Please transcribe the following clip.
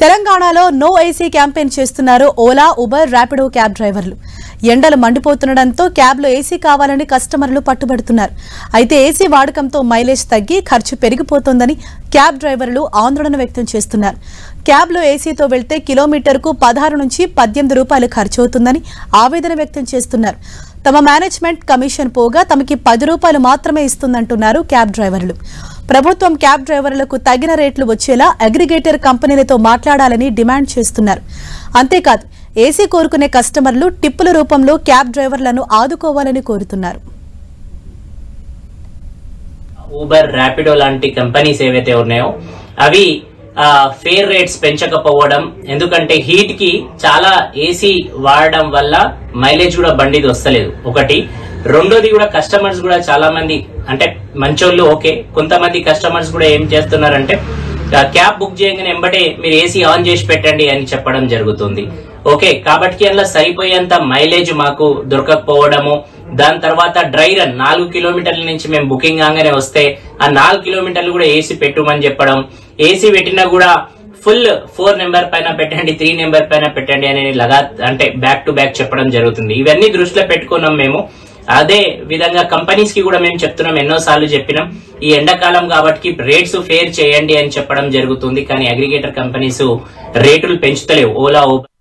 తెలంగాణలో no AC campaign చేస్తున్నారు Ola, Uber, Rapido cab డ్రైవర్లు. ఎండలు మండిపోతుండడంతో క్యాబ్లో ఏసీ కావాలని కస్టమర్లు పట్టుబడుతున్నారు. అయితే ఏసీ వాడకంతో మైలేజ్ తగ్గి ఖర్చు పెరిగిపోతోందని క్యాబ్ డ్రైవర్లు ఆందోళన వ్యక్తం చేస్తున్నారు. క్యాబ్లో ఏసీతో వెళ్తే కిలోమీటర్కు 16 నుంచి 18 రూపాయలు ఖర్చు అవుతుందని ఆవేదన వ్యక్తం చేస్తున్నారు. తమ మేనేజ్మెంట్ కమిషన్ పోగా తమకి 10 రూపాయలు మాత్రమే ఇస్తుందంటున్నారు క్యాబ్ డ్రైవర్లు. ప్రభుత్వం క్యాబ్ డ్రైవర్లకు తగిన రేట్లు వచ్చేలా అగ్రిగేటర్ కంపెనీలతో మాట్లాడాలని డిమాండ్ చేస్తున్నారు. అంతేకాదు ఏసీ కోరుకునే కస్టమర్లు టిప్పుల రూపంలో క్యాబ్ డ్రైవర్లను ఆదుకోవాలని కోరుతున్నారు. ఊబర్, ర్యాపిడో లాంటి కంపెనీస్ ఏవైతే ఉన్నాయో అవి ఫేర్ రేట్స్ పెంచకపోవడం, ఎందుకంటే హీట్ కి చాలా ఏసీ వాడడం వల్ల మైలేజ్ కూడా బండిది వస్తలేదు ఒకటి. రెండోది కూడా కస్టమర్స్ కూడా చాలా మంది అంటే మంచోళ్ళు ఓకే, కొంతమంది కస్టమర్స్ కూడా ఏం చేస్తున్నారంటే క్యాబ్ బుక్ చేయగానే ఎంబటే మీరు ఏసీ ఆన్ చేసి పెట్టండి అని చెప్పడం జరుగుతుంది. ఓకే, కాబట్టి అలా సరిపోయేంత మైలేజ్ మాకు దొరకకపోవడము, దాని తర్వాత డ్రై రన్ 4 కిలోమీటర్ల నుంచి మేము బుకింగ్ కాగానే వస్తే ఆ 4 కిలోమీటర్లు కూడా ఏసీ పెట్టుమని చెప్పడం, ఏసీ పెట్టినా కూడా ఫుల్ 4 నెంబర్ పైన పెట్టండి, 3 నెంబర్ పైన పెట్టండి అని అంటే బ్యాక్ టు బ్యాక్ చెప్పడం జరుగుతుంది. ఇవన్నీ దృష్టిలో పెట్టుకున్నాం మేము. అదే విధంగా కంపెనీస్ కి కూడా మేము చెప్తున్నాం, ఎన్నోసార్లు చెప్పినాం ఈ ఎండాకాలం కాబట్టి రేట్స్ ఫేర్ చేయండి అని చెప్పడం జరుగుతుంది. కానీ అగ్రిగేటర్ కంపెనీస్ రేటులు పెంచుతలేవు. ఓలా, ఊబర్